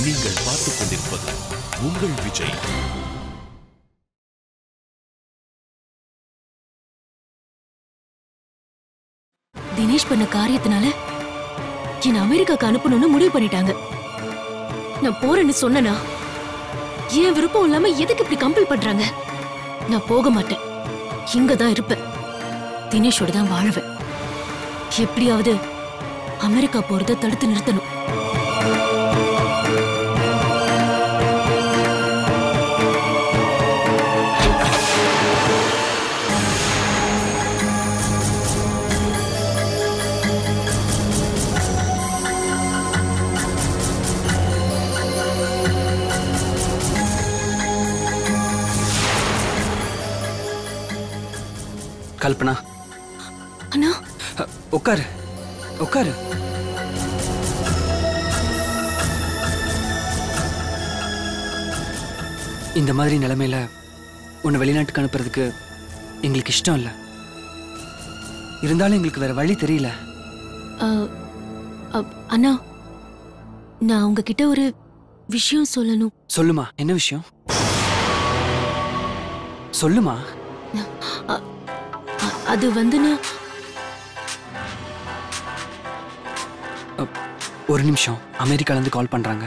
நீங்கள் பார்த்துக் கொண்டிருப்பது உங்கள் விஜய். தினேஷ் பண்ண காரியத்தினால என்ன அமெரிக்காக்கு அனுப்பணும்னு முடிவு பண்ணிட்டாங்க. நான் போறேன்னு சொன்னனா என் விருப்பம் இல்லாம எதுக்கு இப்படி கம்பல் பண்றாங்க? நான் போக மாட்டேன், இங்கதான் இருப்பேன், தினேஷோட தான் வாழ்வேன். எப்படியாவது அமெரிக்கா போறத தடுத்து நிறுத்தணும். கல்பனா, அண்ணா உட்காரு உட்காரு. இந்த மாதிரி நிலைமையில உன்னை வெளிநாட்டுக்கு அனுப்புறதுக்கு எங்களுக்கு இஷ்டம் இல்லை. இருந்தாலும் எங்களுக்கு வேற வழி தெரியல. அண்ணா, நான் உங்ககிட்ட ஒரு விஷயம் சொல்லணும். சொல்லுமா, என்ன விஷயம்? சொல்லுமா. அது வந்து ஒரு நிமிஷம், அமெரிக்கால இருந்து கால் பண்றாங்க.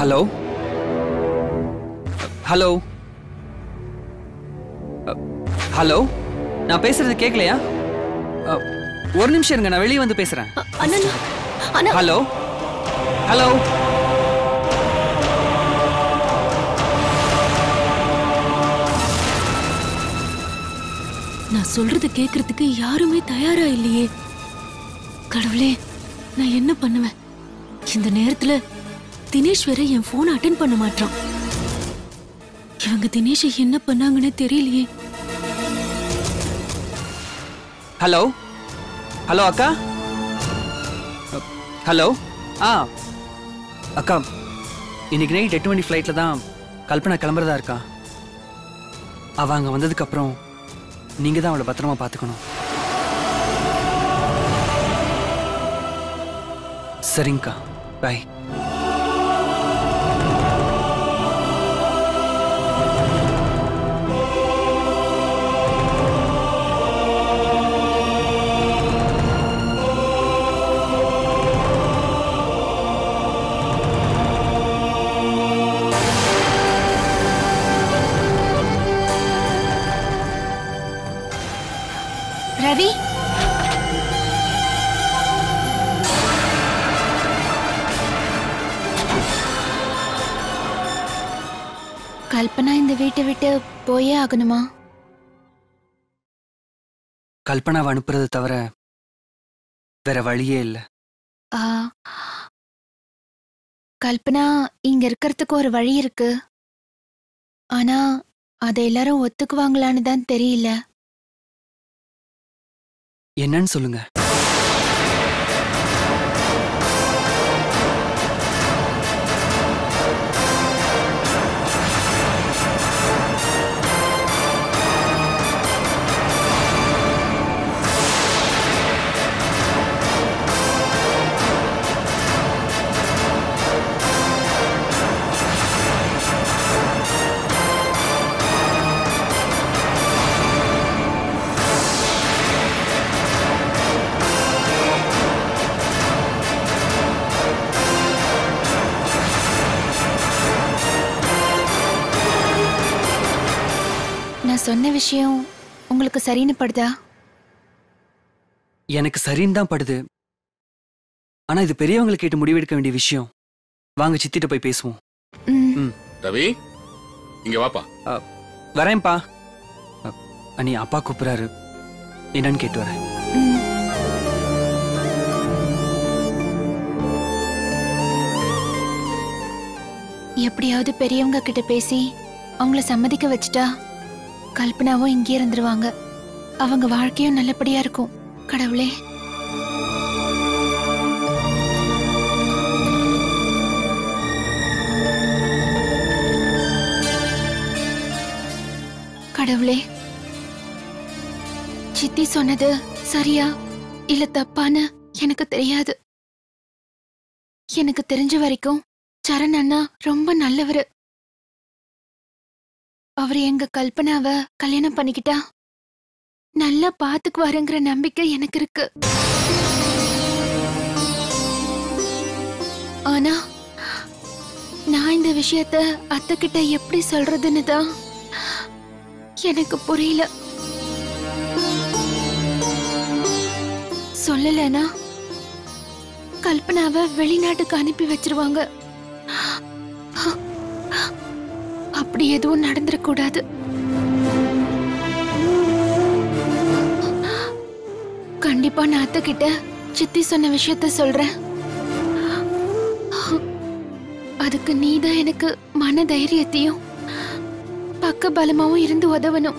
ஹலோ ஹலோ ஹலோ, நான் பேசுறது கேட்கலையா? ஒரு நிமிஷம் இருங்க, நான் வெளியே வந்து பேசுறேன். Hello hello. நான் சொல்றது கேக்குறதுக்கு யாருமே தயாரா இல்லையே. கடவுளே, நான் என்ன பண்ணுவேன்? இந்த நேரத்துல தினேஷ் வேற என் போன் அட்டென்ட் பண்ண மாட்டான். இவங்க தினேஷை என்ன பண்ணாங்கன்னு தெரியலையே. ஹலோ ஹலோ அக்கா. ஹலோ. அக்கா, இன்னைக்கு நைட் 8 மணி ஃப்ளைட்ல தான் கல்பனா கிளம்புறதா இருக்கா. அவ அங்க வந்ததுக்கு அப்புறம் நீங்க தான் அவளை பத்திரமா பாத்துக்கணும். சரிங்கக்கா, பாய். ரவி, கல்பனா இந்த வீட்டை விட்டு போயே ஆகணுமா? கல்பனாவை அனுப்புறது தவிர வேற வழியே இல்லை. கல்பனா இங்க இருக்கிறதுக்கு ஒரு வழி இருக்கு. ஆனா அதை எல்லாரும் ஒத்துக்குவாங்களான்னு தான் தெரியல. என்னன்னு சொல்லுங்க. சொன்ன விஷயம் உங்களுக்கு சரின்னு படுதா? எனக்கு சரின்னு தான் படுது. ஆனா இது பெரியவங்களை கேட்டு முடிவெடுக்க வேண்டிய விஷயம். வாங்க சித்திட்ட போய் பேசுவோம். ரவி, இங்க வாப்பா. வரேன்ப்பா. அண்ணி, அப்பா கூப்பிடுறாரு, என்னன்னு கேட்டு வரேன். எப்படியாவது பெரியவங்க கிட்ட பேசி அவங்கள சம்மதிக்க வச்சுட்டா கல்பனாவும் இங்கே இருந்துருவாங்க. அவங்க வாழ்க்கையும் நல்லபடியா இருக்கும். கடவுளே. கடவுளே, சித்தி சொன்னது சரியா இல்ல தப்பான்னு எனக்கு தெரியாது. எனக்கு தெரிஞ்ச வரைக்கும் சரண் அண்ணா ரொம்ப நல்லவரு. அவர் எங்க கல்பனாவை கல்யாணம் பண்ணிக்கிட்டா நல்லா பாத்துக்குவாருங்கிற நம்பிக்கை எனக்கு இருக்கு. ஆனா நான் இந்த விஷயத்த அத்தை கிட்ட எப்படி சொல்றதுன்னு தான் எனக்கு புரியல. சொல்லலனா கல்பனாவை வெளிநாட்டுக்கு அனுப்பி வச்சிருவாங்க. அப்படி எதுவும் நடந்துடக்கூடாது. கண்டிப்பா நான் அத்தை கிட்ட சித்தி சொன்ன விஷயத்த சொல்றேன். அதுக்கு நீதான் எனக்கு மன தைரியத்தையும் பக்க பலமாவும் இருந்து உதவணும்.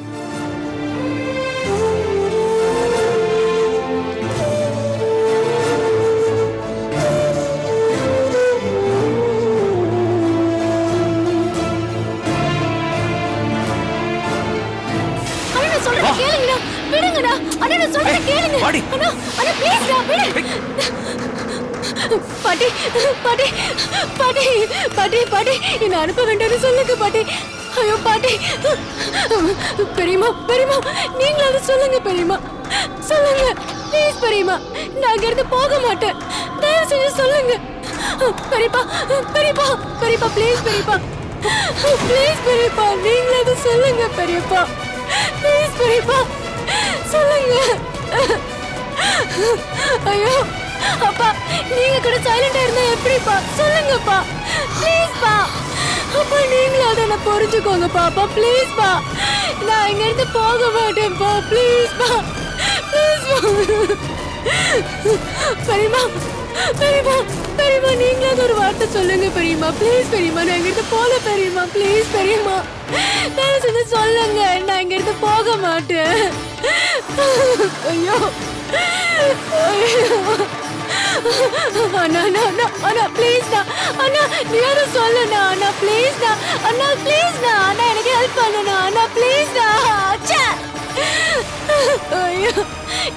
பாட்டி பாட்டி பாட்டி பாட்டி பாட்டி என்ன அனுப்ப வேண்டாம்னு சொல்லுங்க பாட்டி. ஐயோ பாட்டி, பெரியம்மா பெரியம்மா நீங்களாவது சொல்லுங்க பெரியம்மா, சொல்லுங்க ப்ளீஸ் பெரியம்மா. நான் அங்க இருந்து போக மாட்டேன், தயவு செஞ்சு சொல்லுங்க பெரியப்பா பெரியப்பா பெரியப்பா ப்ளீஸ் பெரியப்பா ப்ளீஸ் பெரியப்பா நீங்களாவது சொல்லுங்க பெரியப்பா ப்ளீஸ் பெரியப்பா சொல்லுங்க. ஐயோ அப்பா, நீங்க கூட சைலண்டா இருந்தா எப்படிப்பா? சொல்லுங்கப்பா ப்ளீஸ்ப்பா. அப்பா நீங்களாவது என்ன புரிஞ்சுக்கோங்கப்பா. அப்பா ப்ளீஸ்ப்பா, நான் இங்க இருந்து போக மாட்டேன்ப்பா. ப்ளீஸ்ப்பா ப்ளீஸ்ப்பா. பெரியம்மா பெரியம்மா பெரியம்மா நீங்களாவது ஒரு வார்த்தை சொல்லுங்க பெரியம்மா ப்ளீஸ் பெரியம்மா. நான் இங்க இருந்து போல பெரியம்மா ப்ளீஸ் பெரியம்மா, தயவு செஞ்சு சொல்லுங்க, நான் இங்க இருந்து போக மாட்டேன். ஐயோ அண்ணா அண்ணா அண்ணா அண்ணா ப்ளீஸ்ண்ணா அண்ணா, நீயாவது சொல்லுண்ணா அண்ணா ப்ளீஸ்ண்ணா அண்ணா ப்ளீஸ்ண்ணா அண்ணா எனக்கு ஹெல்ப் பண்ணுண்ணா அண்ணா ப்ளீஸ்ண்ணா. ஐயோ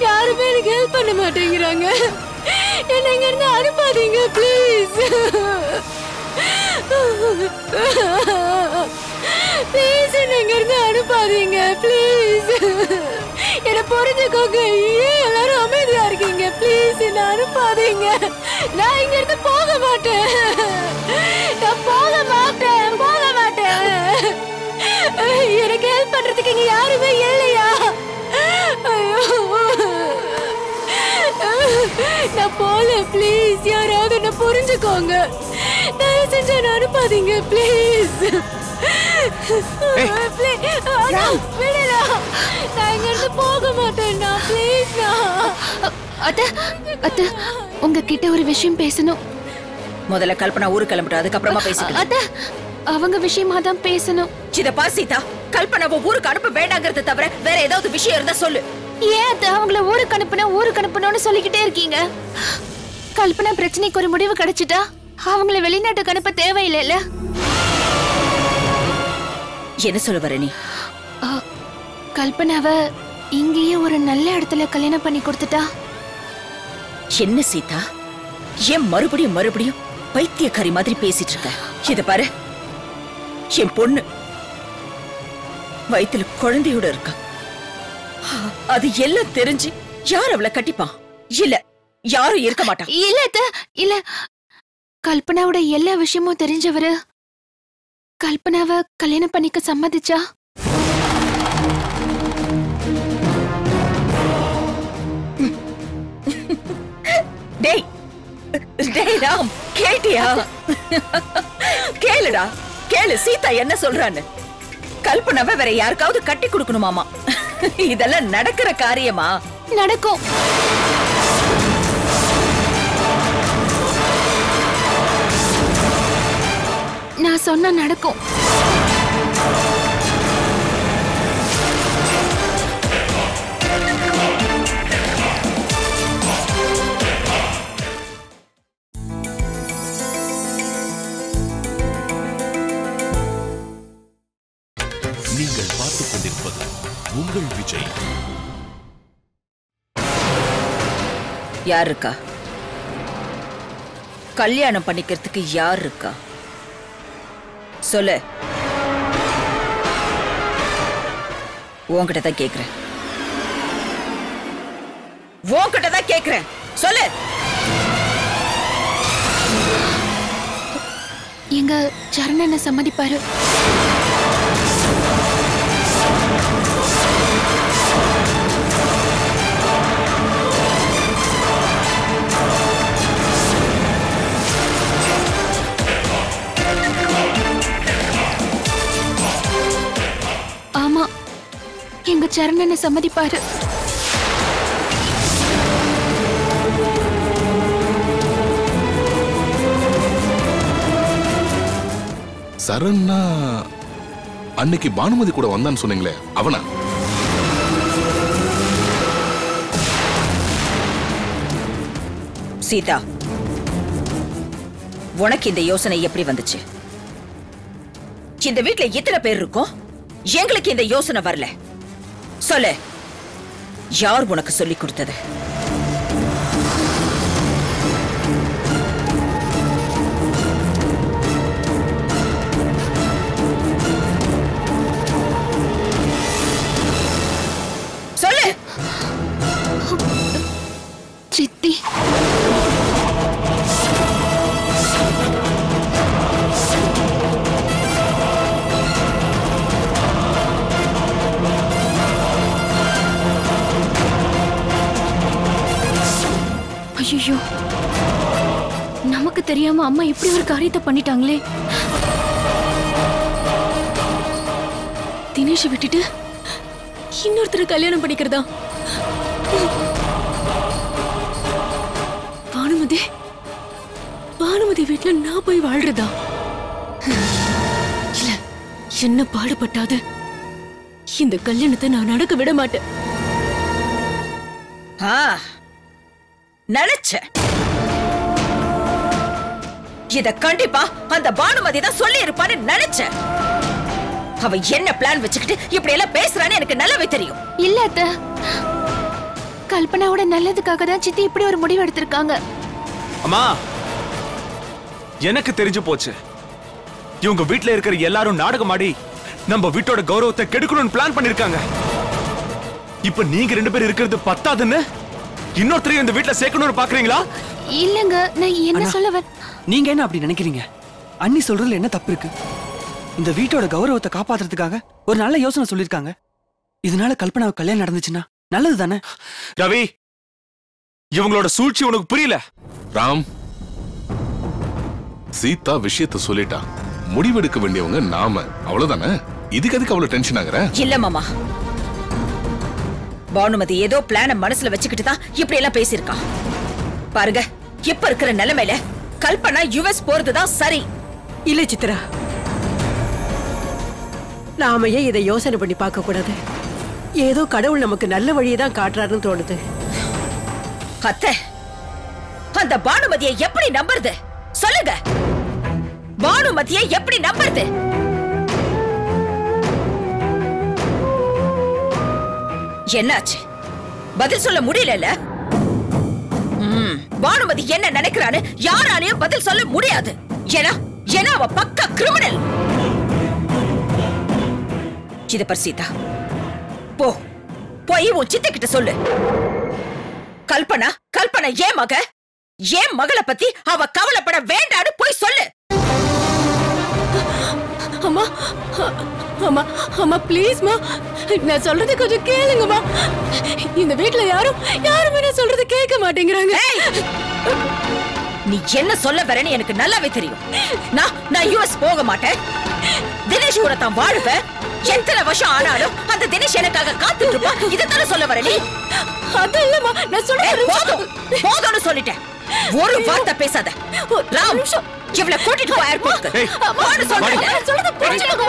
யாருமே எனக்கு ஹெல்ப் பண்ண மாட்டேங்கிறாங்க. என்ன இங்க இருந்து அனுப்பாதீங்க ப்ளீஸ் ப்ளீஸ், என்ன இங்க இருந்து அனுப்பாதீங்க ப்ளீஸ். என்ன புரிஞ்சுக்கோங்க, ஏன் எல்லாரும் அமைதியா இருக்கீங்க? ப்ளீஸ் என்ன அனுப்பாதீங்க. நான் இங்க இருந்து போக மாட்டேன், நான் போக மாட்டேன் போக மாட்டேன். எனக்கு ஹெல்ப் பண்றதுக்கு இங்க யாருமே இல்லையா? ஐயோ நான் போல ப்ளீஸ், யாராவது என்ன புரிஞ்சுக்கோங்க, தயவு செஞ்சு என்ன அனுப்பாதீங்க ப்ளீஸ். நான் இங்க இருந்து போக மாட்டேன் ப்ளீஸ். அத்தை அத்தை உங்ககிட்ட ஒரு விஷயம் பேசணும். முதல்ல கல்பனா ஊருக்கு கிளம்பிட்டு அதுக்கப்புறமா பேசிக்கலாம். அத்தை அவங்க விஷயமா தான் பேசணும். சிதப்பா சீதா, கல்பனாவை ஊருக்கு அனுப்ப வேண்டாங்கிறத தவிர வேற ஏதாவது விஷயம் இருந்தா சொல்லு. ஏன் அத்தை அவங்கள ஊருக்கு அனுப்பணும்னு சொல்லிக்கிட்டே இருக்கீங்க? கல்பனா பிரச்சனைக்கு ஒரு முடிவு கிடைச்சிட்டா அவங்கள வெளிநாட்டுக்கு அனுப்ப தேவையில்லைல்ல? என்ன சொல்ல வர நீ? கல்பனாவை இங்கேயே ஒரு நல்ல இடத்துல கல்யாணம் பண்ணி கொடுத்துட்டா. என்ன சீதா, ஏன் மறுபடியும் மறுபடியும் பைத்தியக்காரி மாதிரி பேசிட்டு இருக்க? இத பாரு, என் பொண்ணு வயித்துல குழந்தையோட இருக்கா. அது எல்லாம் தெரிஞ்சு யார் அவளை கட்டிப்பான்? இல்ல, யாரும் இருக்க மாட்டான். இல்ல அத்தை, இல்ல. கல்பனாவோட எல்லா விஷயமும் தெரிஞ்சவரு கல்பனாவை கல்யாணம் பண்ணிக்க சம்மதிச்சா டேய் டேய் ராம், கேட்டியா? கேளுடா கேளு, சீதா என்ன சொல்றான்னு. கல்பனாவை வேற யாருக்காவது கட்டி கொடுக்கணுமாமா. இதெல்லாம் நடக்கிற காரியமா? நடக்கும். நான் சொன்னா நடக்கும். நீங்கள் பார்த்துக் கொண்டிருப்பது உங்கள் விஜய். யார் இருக்கா? கல்யாணம் பண்ணிக்கிறதுக்கு யார் இருக்கா சொல்லு. உன்கிட்ட தான் கேக்குறேன். உன்கிட்ட தான் கேக்குறேன். சொல்லு. எங்க சரணனை சம்மதிப்பாரு. ஆமா, எங்க சரணனை சம்மதிப்பாரு. சரண்னா அன்னைக்கு பானுமதி கூட வந்தான்னு சொன்னீங்களே, அவனா? சீதா, உனக்கு இந்த யோசனை எப்படி வந்துச்சு? இந்த வீட்ல எத்தனை பேர் இருக்கோம்? எங்களுக்கு இந்த யோசனை வரல. சொல்லு, யார் உனக்கு சொல்லி கொடுத்தது? சொல்லு. சித்தி. ஐயோ, நமக்கு தெரியாம அம்மா இப்படி ஒரு காரியத்தை பண்ணிட்டாங்களே. தினேஷை விட்டுட்டு இன்னொருத்தரை கல்யாணம் பண்ணிக்கிறதா? பானுமதி வீட்டுல நான் போய் வாழ்றதா? இல்ல, என்ன பாடுபட்டாது இந்த கல்யாணத்தை நான் நடக்க விட மாட்டேன். நினைச்ச இத கண்டிப்பா அந்த பானுமதி தான் சொல்லி இருப்பான்னு நினைச்ச. அவ என்ன பிளான் வச்சுக்கிட்டு இப்படி எல்லாம் பேசுறான்னு எனக்கு நல்லாவே தெரியும். இல்ல அத்த, கல்பனாவோட நல்லதுக்காக தான் சித்தி இப்படி ஒரு முடிவு எடுத்திருக்காங்க. அம்மா, எனக்கு தெரிஞ்சு போச்சு. இவங்க வீட்ல இருக்கிற எல்லாரும் நாடகமாடி நம்ம வீட்டோட கௌரவத்தை கெடுக்கணும்னு பிளான் பண்ணிருக்காங்க. இப்ப நீங்க 2 பேர் இருக்கிறது பத்தாதுன்னு இன்னொருத்தரையும் இந்த வீட்ல சேர்க்கணும்னு பாக்குறீங்களா? இல்லங்க, நான் என்ன சொல்ல நீங்க என்ன அப்படி நினைக்கிறீங்க? அண்ணி சொல்றதுல என்ன தப்பு இருக்கு? இந்த வீட்டோட கௌரவத்தை காப்பாத்துறதுக்காக ஒரு நல்ல யோசனை சொல்லிருக்காங்க. இதனால கல்பனாவுக்கு கல்யாணம் நடந்துச்சுன்னா நல்லது தானே? ரவி, இவங்களோட சூழ்ச்சி உனக்கு புரியல. ராம், சீதா விஷயத்தை சொல்லிட்டா. முடிவெடுக்க வேண்டியவங்க நாம, அவ்வளவுதானே. இதுக்கு அதுக்கு அவ்வளவு டென்ஷன் ஆகுற? இல்ல மாமா, பானுமதி ஏதோ பிளான மனசுல வச்சுக்கிட்டு தான் இப்படி எல்லாம் பேசியிருக்கா. பாருங்க, இப்ப இருக்கிற நிலைமையில கல்பனா யுஎஸ் போறதுதான் சரி. இல்ல சித்ரா, நாம ஏன் இதை யோசனை பண்ணி பார்க்க கூடாது? ஏதோ கடவுள் நமக்கு நல்ல வழியை தான் காட்டுறாருன்னு தோணுது. அத்தை, அந்த பானுமதியை எப்படி நம்புறது சொல்லுங்க? பானுமதியை எப்படி நம்புறது? என்னாச்சு? பதில் சொல்ல முடியல. பானுமதி என்ன நினைக்கிறான்னு யாராலையும் பதில் சொல்ல முடியாது. ஏன்னா அவ பக்கா கிரிமினல். இத பார் சீதா, போய் உன் சித்த கிட்ட சொல்லு. கல்பனா ஏன் மகளை பத்தி அவ கவலைப்பட வேண்டான்னு போய் சொல்லு. அம்மா அம்மா அம்மா ப்ளீஸ்மா, நான் சொல்றது கொஞ்சம் கேளுங்கம்மா. இந்த வீட்ல யாருமே நான் சொல்றது கேட்க மாட்டேங்கிறாங்க. நீ என்ன சொல்ல வரேன்னு எனக்கு நல்லாவே தெரியும். நான் யுஎஸ் போக மாட்டேன். தினேஷ் கூட தான் வாழ்வேன். எத்தனை வருஷம் ஆனாலும் அந்த தினேஷ் எனக்காக காத்துட்டு இருப்பா. இதைத்தானே சொல்ல வர நீ? அது இல்லம்மா, நான் சொல்றேன். போதும்னு சொல்லிட்டேன். ஒரு வார்த்தை பேசாத. ராம், இவளை கூட்டிட்டு போ ஏர்போர்ட்க்கு. போடு சொல்றேன். சொல்றது புரிஞ்சுக்கோ.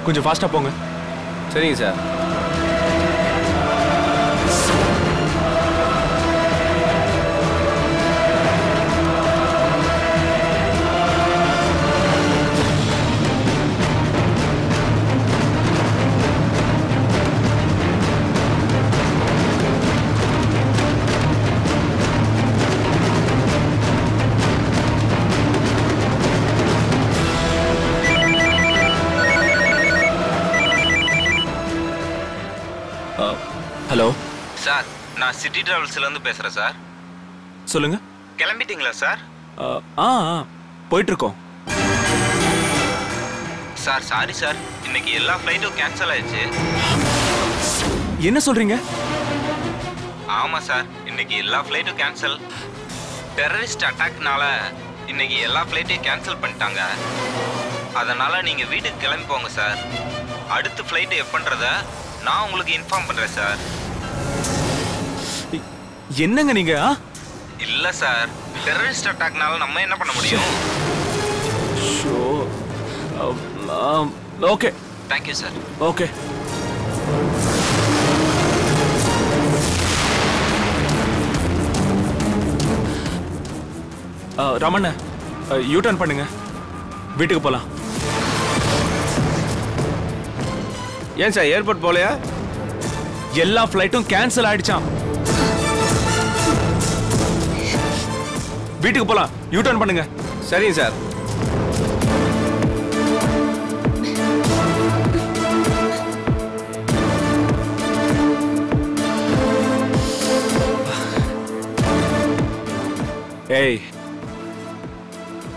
கொஞ்சம் ஃபாஸ்டா போங்க. சரிங்க சார். ஹலோ சார், நான் சிட்டி டிராவல்ஸ்ல இருந்து பேசுறேன் சார். சொல்லுங்க. கிளம்பிட்டீங்களா சார்? போயிட்டு இருக்கோம் சார். சாரி சார், இன்னைக்கு எல்லா ஃப்ளைட்டும் கேன்சல் ஆயிடுச்சு. என்ன சொல்றீங்க? ஆமா சார், இன்னைக்கு எல்லா ஃப்ளைட்டும் கேன்சல். டெரரிஸ்ட் அட்டாக்னால இன்னைக்கு எல்லா ஃப்ளைட்டையும் கேன்சல் பண்ணிட்டாங்க. அதனால நீங்க வீட்டுக்கு கிளம்பி போங்க சார். அடுத்த ஃப்ளைட் எப்பன்றத நான் உங்களுக்கு இன்ஃபார்ம் பண்றேன் சார். என்னங்க நீங்க? இல்ல சார், டெரரிஸ்ட் அட்டாக்னால நம்ம என்ன பண்ண முடியும்? Okay, thank you sir. Okay. Ramanna, U turn பண்ணுங்க, வீட்டுக்கு போலாம். ஏன் சார் ஏர்போர்ட் போலையா? எல்லா ஃப்ளைட்டும் கேன்சல் ஆயிடுச்சாம். வீட்டுக்கு போலாம், யூ டர்ன் பண்ணுங்க. சரிங்க சார். ஏய்,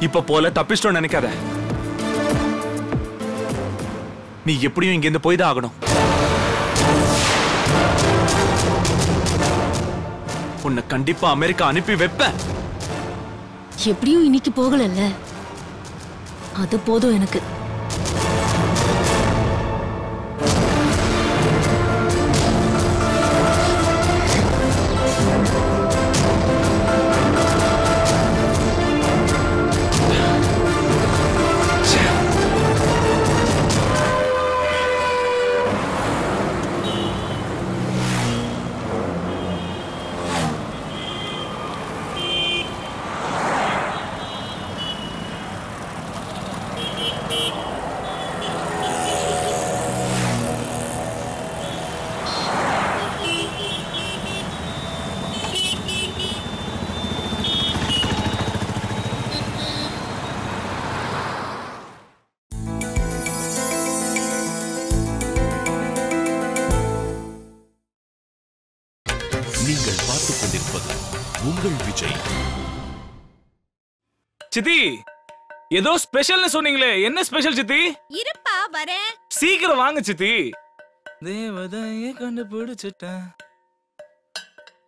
இப்ப போல தப்பிச்சிட்டோம் நினைக்காத. நீ எப்படியும் இங்க இருந்து போய் தான் ஆகணும். உன்னை கண்டிப்பா அமெரிக்கா அனுப்பி வைப்பேன். எப்படியும் இன்னைக்கு போகலல்ல, அது போதும் எனக்கு. நீங்கள் பார்த்துக் கொண்டிருப்பது உங்கள் விஜய். சித்தி, ஏதோ ஸ்பெஷல்னு சொன்னீங்களே, என்ன ஸ்பெஷல் சித்தி? இருப்பா வரேன். சீக்கிரம் வாங்க சித்தி. தேவதையை கண்டுபிடிச்சிட்டேன்.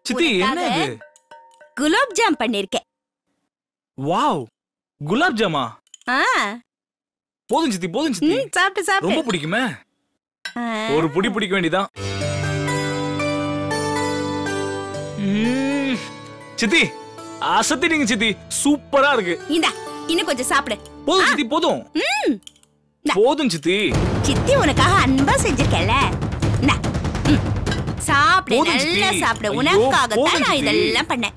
சித்தி, என்ன இது? குலாப் ஜாம் பண்ணிருக்கேன். வாவ், குலாப் ஜாமா? போதும் சித்தி, போதும் சித்தி. சாப்பிட்டு சாப்பிட்டு. ரொம்ப பிடிக்குமே. ஒரு புடி பிடிக்க வேண்டியதான். சித்தி, அசத்திட்டீங்க சித்தி, சூப்பரா இருக்கு. இந்தா, இன்னும் கொஞ்சம் சாப்பிடு. போதும் சித்தி, போதும். போதும் சித்தி. சித்தி உனக்காக அன்பா செஞ்சிருக்கேன்ல, சாப்பிடு, நல்லா சாப்பிடு. உனக்காக தான் நான் இதெல்லாம் பண்ணேன்.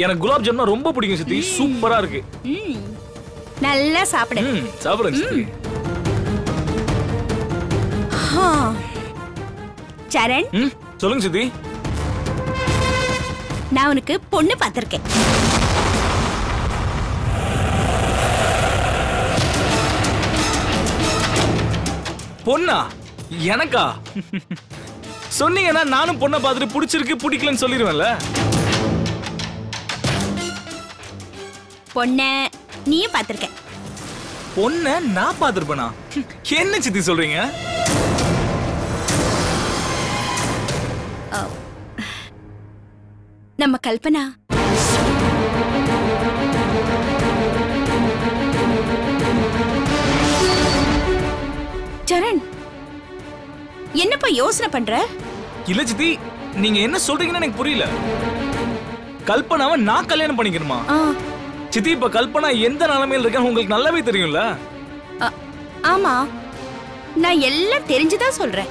எனக்கு குலாப் ஜாம்னா ரொம்ப பிடிக்கும் சித்தி, சூப்பரா இருக்கு. நல்லா சாப்பிடு. சாப்பிடுங்க சித்தி. சரண், சொல்லுங்க சித்தி. நான் உனக்கு பொண்ணு பார்த்திருக்கேன். பொண்ணா? எனக்கா? சொன்னீங்கன்னா நானும் பொண்ணை பார்த்துட்டு பிடிச்சிருக்கு பிடிக்கலன்னு சொல்லிடுவேன்ல. பொண்ண நீயும் பார்த்திருக்க? பொண்ண நான் பார்த்திருப்பேனா? என்ன சித்தி சொல்றீங்க? நம்ம கல்பனா. சரண், என்னப்பா யோசனை பண்ற? இல்ல சித்தி, நீங்க என்ன சொல்றீங்கன்னு எனக்கு புரியல. கல்பனாவை நான் கல்யாணம் பண்ணிக்கணுமா? சித்தி, இப்ப கல்பனா எந்த நிலைமையில இருக்கான்னு உங்களுக்கு நல்லாவே தெரியும்ல. ஆமா, நான் எல்லாம் தெரிஞ்சுதான் சொல்றேன்.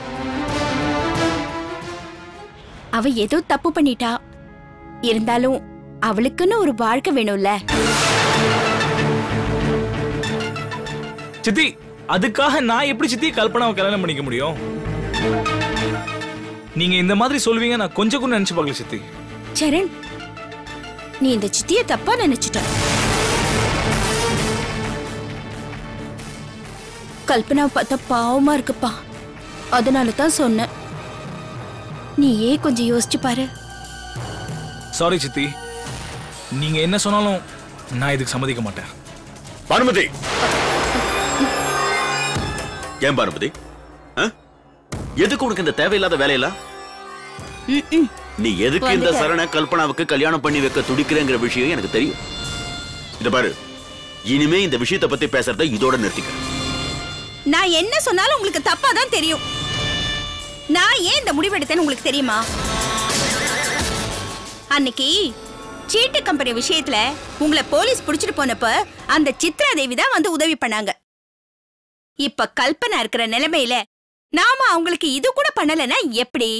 அவ ஏதோ தப்பு பண்ணிட்டா, இருந்தாலும் அவளுக்குன்னு ஒரு வாழ்க்கை வேணும்ல. சித்தி, அதுக்காக நான் எப்படி சித்தி கல்பனாவை கல்யாணம் பண்ணிக்க முடியும்? நீங்க இந்த மாதிரி சொல்வீங்க நான் கொஞ்சம் கூட நினைச்சு பார்க்கல சித்தி. சரண், நீ இந்த சித்திய தப்பா நினைச்சிட்ட. கல்பனாவை பார்த்தா பாவமா இருக்குப்பா, அதனால தான் சொன்னேன். நீ ஏன் கொஞ்சம் யோசிச்சு பாரு. சாரி சித்தி, நீங்க என்ன சொன்னாலும் நான் இதுக்கு சம்மதிக்க மாட்டேன். பானுமதி, ஏன் பானுமதி, எதுக்கு உனக்கு இந்த தேவையில்லாத வேலையெல்லாம்? நீ எதுக்கு இந்த சரண கல்பனாவுக்கு கல்யாணம் பண்ணி வைக்க துடிக்கிறேங்கிற விஷயம் எனக்கு தெரியும். இத பாரு, இனிமே இந்த விஷயத்தை பத்தி பேசுறத இதோட நிறுத்திக்க. நான் என்ன சொன்னாலும் உங்களுக்கு தப்பா தான் தெரியும். நான் ஏன் இந்த முடிவெடுத்தேன்னு உங்களுக்கு தெரியுமா? அன்னைக்கு சீட்டு கம்பெனி விஷயத்துல உங்களை போலீஸ் புடிச்சிட்டு போனப்ப அந்த சித்ரா தேவி தான் வந்து உதவி பண்ணாங்க. இப்ப கல்பனா இருக்கிற நிலைமையில நாம அவங்களுக்கு இது கூட பண்ணலன்னா எப்படி?